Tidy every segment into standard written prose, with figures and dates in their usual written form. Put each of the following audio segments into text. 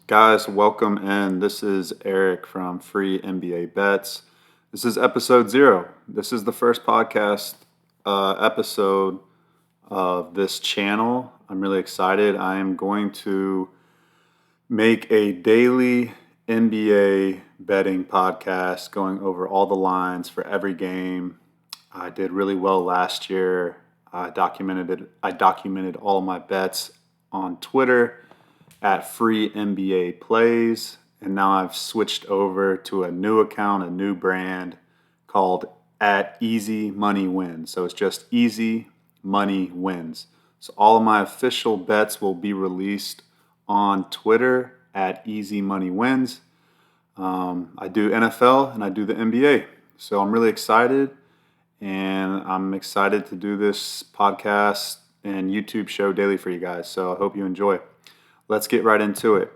Guys, welcome in. This is Eric from Free NBA Bets. This is episode 0. This is the first podcast episode of this channel. I'm really excited. I am going to make a daily NBA betting podcast going over all the lines for every game. I did really well last year. I documented all of my bets on Twitter at Free NBA Plays, and now I've switched over to a new account, a new brand called at Easy Money Wins. So it's just Easy Money Wins. So all of my official bets will be released on Twitter at Easy Money Wins. I do NFL and I do the NBA. So I'm really excited, and I'm excited to do this podcast and YouTube show daily for you guys. So I hope you enjoy. Let's get right into it.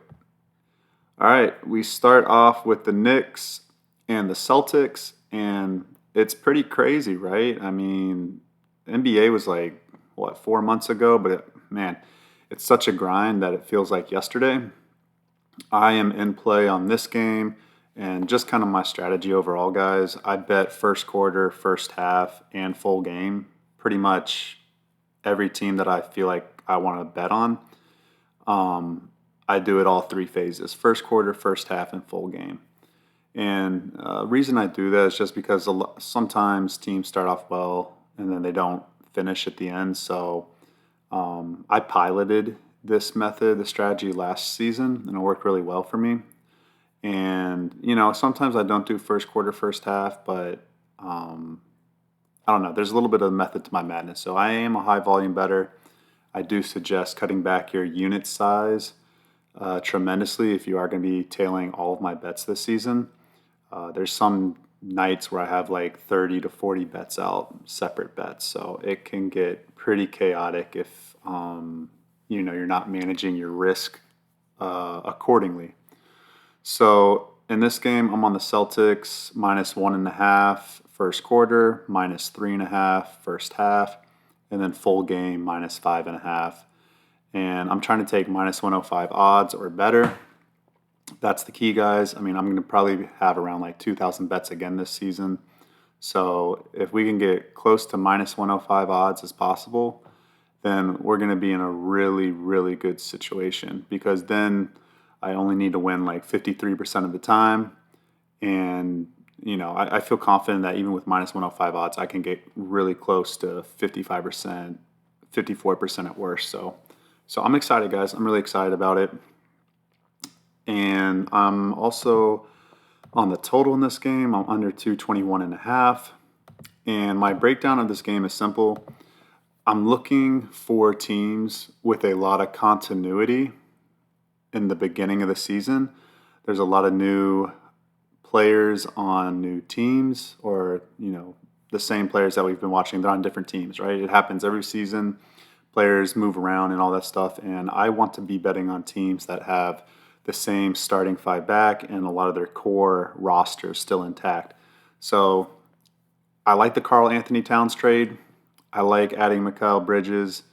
All right, we start off with the Knicks and the Celtics, and it's pretty crazy, right? I mean, the NBA was like, 4 months ago, but man, it's such a grind that it feels like yesterday. I am in play on this game, and just kind of my strategy overall, guys. I bet first quarter, first half, and full game. Pretty much every team that I feel like I want to bet on. I do it all 3 phases: first quarter, first half, and full game. And reason I do that is just because sometimes teams start off well and then they don't finish at the end. So I piloted this method, the strategy last season, and it worked really well for me. And, sometimes I don't do first quarter, first half, but I don't know. There's a little bit of method to my madness. So I am a high volume bettor. I do suggest cutting back your unit size tremendously if you are going to be tailing all of my bets this season. There's some nights where I have like 30 to 40 bets out, separate bets. So it can get pretty chaotic if you're not managing your risk accordingly. So in this game, I'm on the Celtics -1.5 first quarter, -3.5 first half, and then full game -5.5. And I'm trying to take -105 odds or better. That's the key, guys. I mean, I'm going to probably have around like 2,000 bets again this season. So if we can get close to -105 odds as possible, then we're going to be in a really, really good situation, because then I only need to win like 53% of the time. And, I feel confident that even with -105 odds, I can get really close to 55%, 54% at worst. So I'm excited, guys. I'm really excited about it. And I'm also on the total in this game. I'm under 221.5. And my breakdown of this game is simple. I'm looking for teams with a lot of continuity in the beginning of the season. There's a lot of new players on new teams, or, the same players that we've been watching. They're on different teams, right? It happens every season. Players move around and all that stuff. And I want to be betting on teams that have the same starting 5 back and a lot of their core roster still intact. So I like the Karl-Anthony Towns trade. I like adding Mikal Bridges.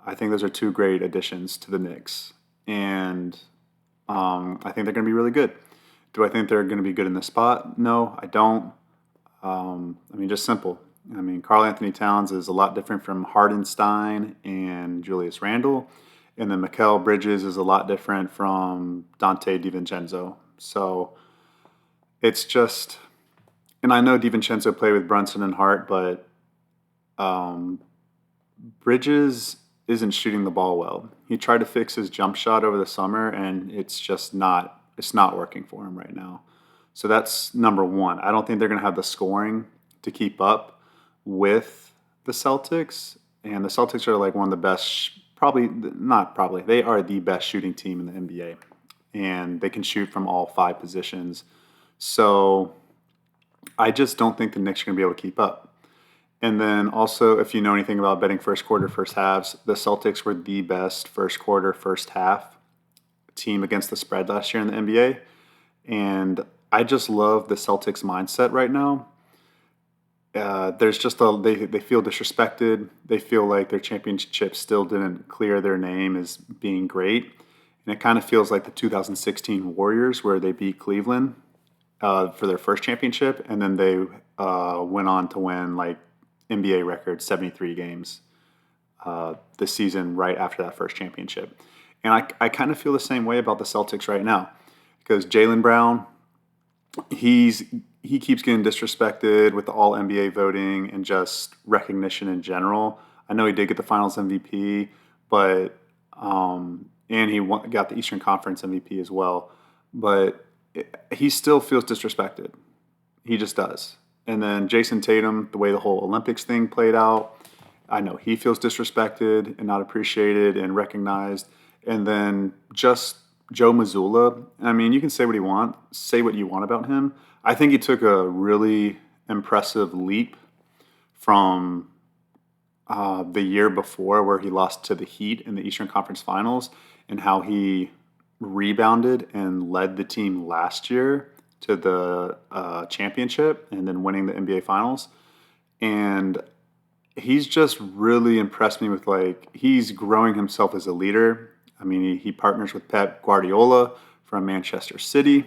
I think those are 2 great additions to the Knicks. And I think they're going to be really good. Do I think they're going to be good in the spot? No, I don't. Just simple. Karl-Anthony Towns is a lot different from Hardenstein and Julius Randle. And then Mikal Bridges is a lot different from Dante DiVincenzo. So it's just, and I know DiVincenzo played with Brunson and Hart, but Bridges isn't shooting the ball well. He tried to fix his jump shot over the summer, and it's not working for him right now. So that's number one. I don't think they're going to have the scoring to keep up with the Celtics. And the Celtics are like one of the best, they are the best shooting team in the NBA. And they can shoot from all 5 positions. So I just don't think the Knicks are going to be able to keep up. And then also, if you know anything about betting first quarter, first halves, the Celtics were the best first quarter, first half team against the spread last year in the NBA. And I just love the Celtics mindset right now. There's just they feel disrespected. They feel like their championship still didn't clear their name as being great. And it kind of feels like the 2016 Warriors, where they beat Cleveland for their first championship, and then they went on to win like NBA record 73 games this season right after that first championship. And I kind of feel the same way about the Celtics right now because Jaylen Brown, he keeps getting disrespected with the All NBA voting and just recognition in general. I know he did get the Finals MVP, but and got the Eastern Conference MVP as well. But he still feels disrespected. He just does. And then Jason Tatum, the way the whole Olympics thing played out, I know he feels disrespected and not appreciated and recognized. And then just Joe Mazzulla, I mean, you can say what you want about him. I think he took a really impressive leap from the year before where he lost to the Heat in the Eastern Conference Finals and how he rebounded and led the team last year to the championship and then winning the NBA Finals. And he's just really impressed me with he's growing himself as a leader. I mean, he partners with Pep Guardiola from Manchester City,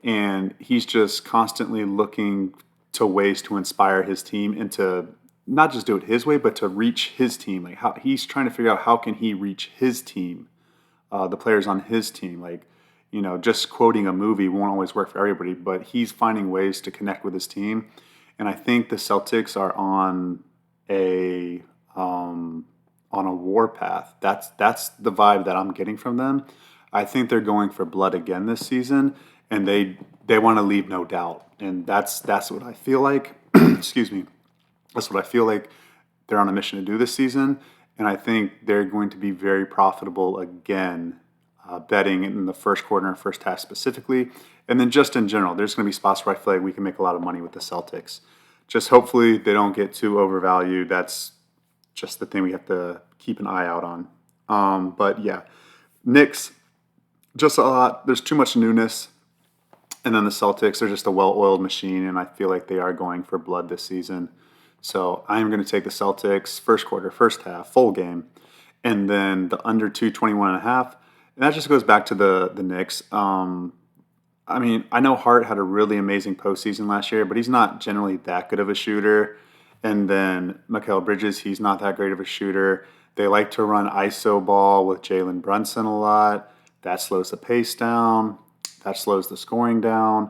and he's just constantly looking to ways to inspire his team and to not just do it his way, but to reach his team. Like how he's trying to figure out how can he reach his team, the players on his team. Just quoting a movie won't always work for everybody, but he's finding ways to connect with his team. And I think the Celtics are on a war path. That's the vibe that I'm getting from them. I think they're going for blood again this season, and they want to leave no doubt. And that's what I feel like. Excuse me. That's what I feel like they're on a mission to do this season. And I think they're going to be very profitable again, betting in the first quarter and first half specifically. And then just in general, there's going to be spots where I feel like we can make a lot of money with the Celtics. Just hopefully they don't get too overvalued. That's just the thing we have to keep an eye out on. But yeah, Knicks, just a lot. There's too much newness. And then the Celtics are just a well-oiled machine, and I feel like they are going for blood this season. So I'm going to take the Celtics first quarter, first half, full game, and then the under 221.5. And that just goes back to the Knicks. I mean, I know Hart had a really amazing postseason last year, but he's not generally that good of a shooter. And then Mikal Bridges, he's not that great of a shooter. They like to run ISO ball with Jalen Brunson a lot. That slows the pace down. That slows the scoring down.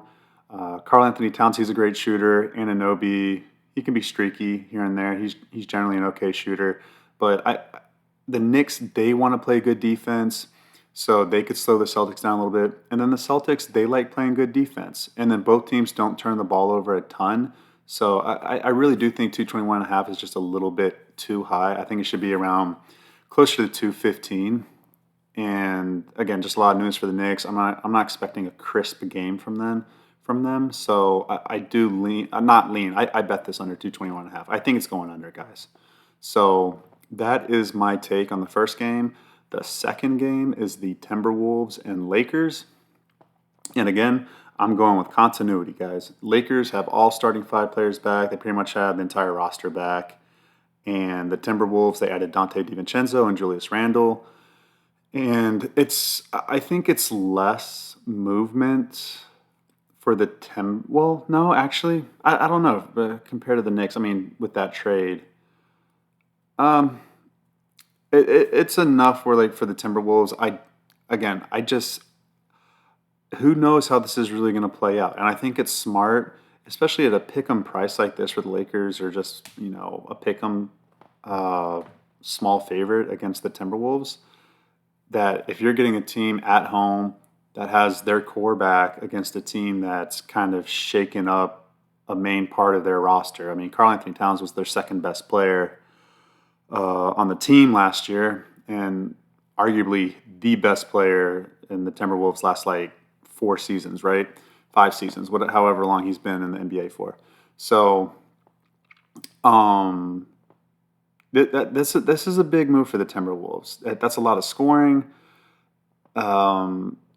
Karl-Anthony Towns, he's a great shooter. Anunoby, he can be streaky here and there. He's generally an okay shooter. But the Knicks, they want to play good defense, so they could slow the Celtics down a little bit. And then the Celtics, they like playing good defense. And then both teams don't turn the ball over a ton. So I really do think 221.5 is just a little bit too high. I think it should be around closer to 215. And again, just a lot of news for the Knicks. I'm not expecting a crisp game from them. So I do lean. I'm not lean. I bet this under 221.5. I think it's going under, guys. So that is my take on the first game. The second game is the Timberwolves and Lakers. And again, I'm going with continuity, guys. Lakers have all starting 5 players back. They pretty much have the entire roster back. And the Timberwolves, they added Dante DiVincenzo and Julius Randle. And I think it's less movement for the well, no, actually, I don't know, but compared to the Knicks, I mean, with that trade, it's enough where for the Timberwolves, I just, who knows how this is really going to play out. And I think it's smart, especially at a pick'em price like this for the Lakers, or just, a pick'em small favorite against the Timberwolves, that if you're getting a team at home that has their core back against a team that's kind of shaken up a main part of their roster. I mean, Karl-Anthony Towns was their second best player on the team last year, and arguably the best player in the Timberwolves last 4 seasons, right? 5 seasons, however long he's been in the NBA for. So, this is a big move for the Timberwolves. That's a lot of scoring.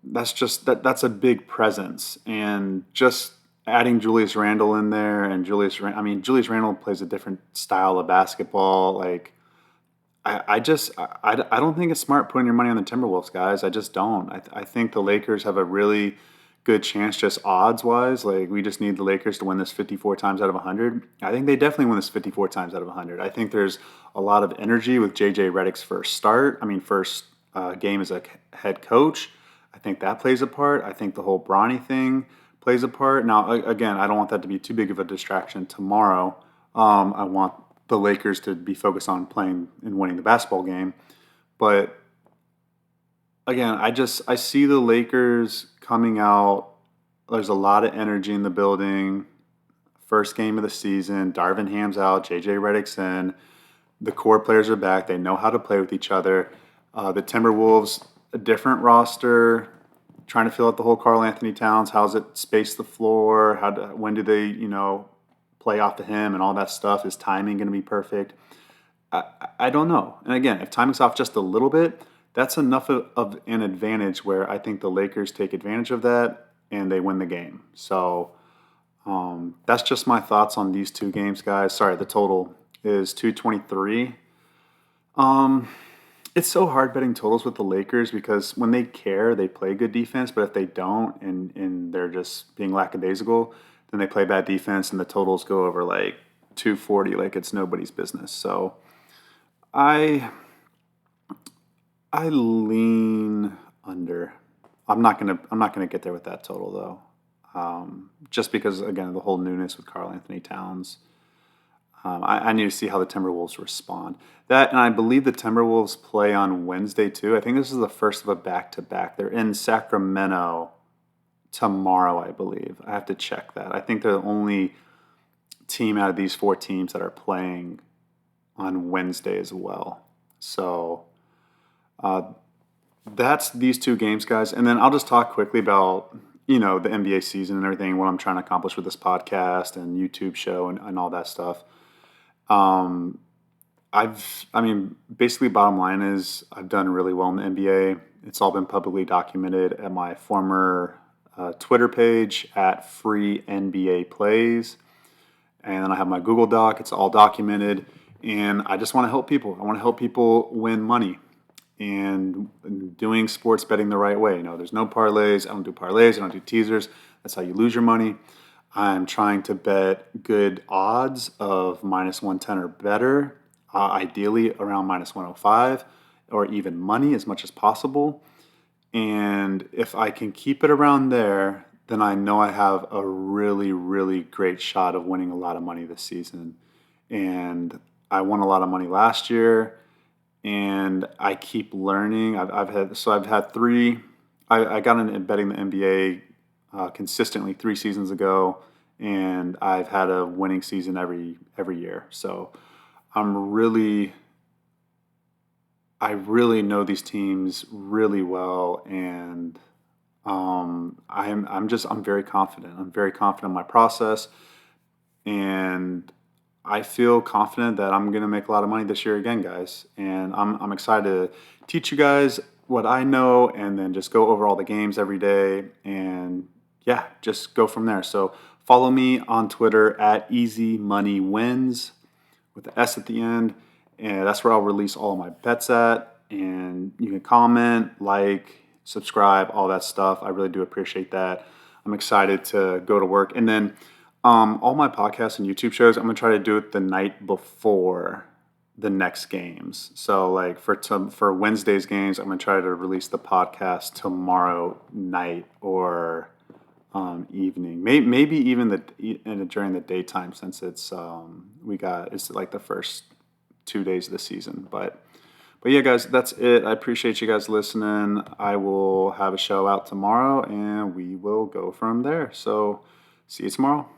That's a big presence, and just adding Julius Randle in there, and Julius Randle plays a different style of basketball. I don't think it's smart putting your money on the Timberwolves, guys. I just don't. I think the Lakers have a really good chance, just odds wise. Like we just need the Lakers to win this 54 times out of 100. I think they definitely win this 54 times out of 100. I think there's a lot of energy with JJ Redick's first start. I mean, first game as a head coach. I think that plays a part. I think the whole Bronny thing plays a part. Now, again, I don't want that to be too big of a distraction tomorrow. I want the Lakers to be focused on playing and winning the basketball game. But again, I see the Lakers coming out. There's a lot of energy in the building. First game of the season, Darvin Ham's out, JJ Redick's in. The core players are back. They know how to play with each other. The Timberwolves, a different roster, trying to fill out the whole Karl-Anthony Towns. How's it space the floor? When do they, play off of him and all that stuff? Is timing going to be perfect? I don't know. And again, if timing's off just a little bit, that's enough of an advantage where I think the Lakers take advantage of that and they win the game. So that's just my thoughts on these two games, guys. Sorry, the total is 223. It's so hard betting totals with the Lakers because when they care, they play good defense. But if they don't and they're just being lackadaisical, then they play bad defense and the totals go over like 240 like it's nobody's business. So I I lean under. I'm not gonna get there with that total though. Just because again the whole newness with Karl-Anthony Towns. I need to see how the Timberwolves respond. That and I believe the Timberwolves play on Wednesday too. I think this is the first of a back-to-back. They're in Sacramento tomorrow, I believe. I have to check that. I think they're the only team out of these four teams that are playing on Wednesday as well. So uh, that's these two games, guys. And then I'll just talk quickly about the NBA season and everything, what I'm trying to accomplish with this podcast and YouTube show and all that stuff. Um, basically, bottom line is I've done really well in the NBA. It's all been publicly documented at my former Twitter page at Free NBA Plays. And then I have my Google Doc. It's all documented. And I just want to help people. I want to help people win money and doing sports betting the right way. There's no parlays. I don't do parlays. I don't do teasers. That's how you lose your money. I'm trying to bet good odds of minus 110 or better, ideally around minus 105 or even money as much as possible. And if I can keep it around there, then I know I have a really, really great shot of winning a lot of money this season. And I won a lot of money last year, and I keep learning. I've had three. I got into betting the NBA consistently 3 seasons ago, and I've had a winning season every year. So I really know these teams really well, and I'm very confident. I'm very confident in my process, and I feel confident that I'm going to make a lot of money this year again, guys. And I'm excited to teach you guys what I know, and then just go over all the games every day, and yeah, just go from there. So follow me on Twitter at Easy Money Wins with the S at the end. And that's where I'll release all of my bets at. And you can comment, like, subscribe, all that stuff. I really do appreciate that. I'm excited to go to work. And then all my podcasts and YouTube shows, I'm going to try to do it the night before the next games. So like for Wednesday's games, I'm going to try to release the podcast tomorrow night or evening, maybe even during the daytime, since it's like the first 2 days of the season. But yeah, guys, that's it. I appreciate you guys listening. I will have a show out tomorrow, and we will go from there. So see you tomorrow.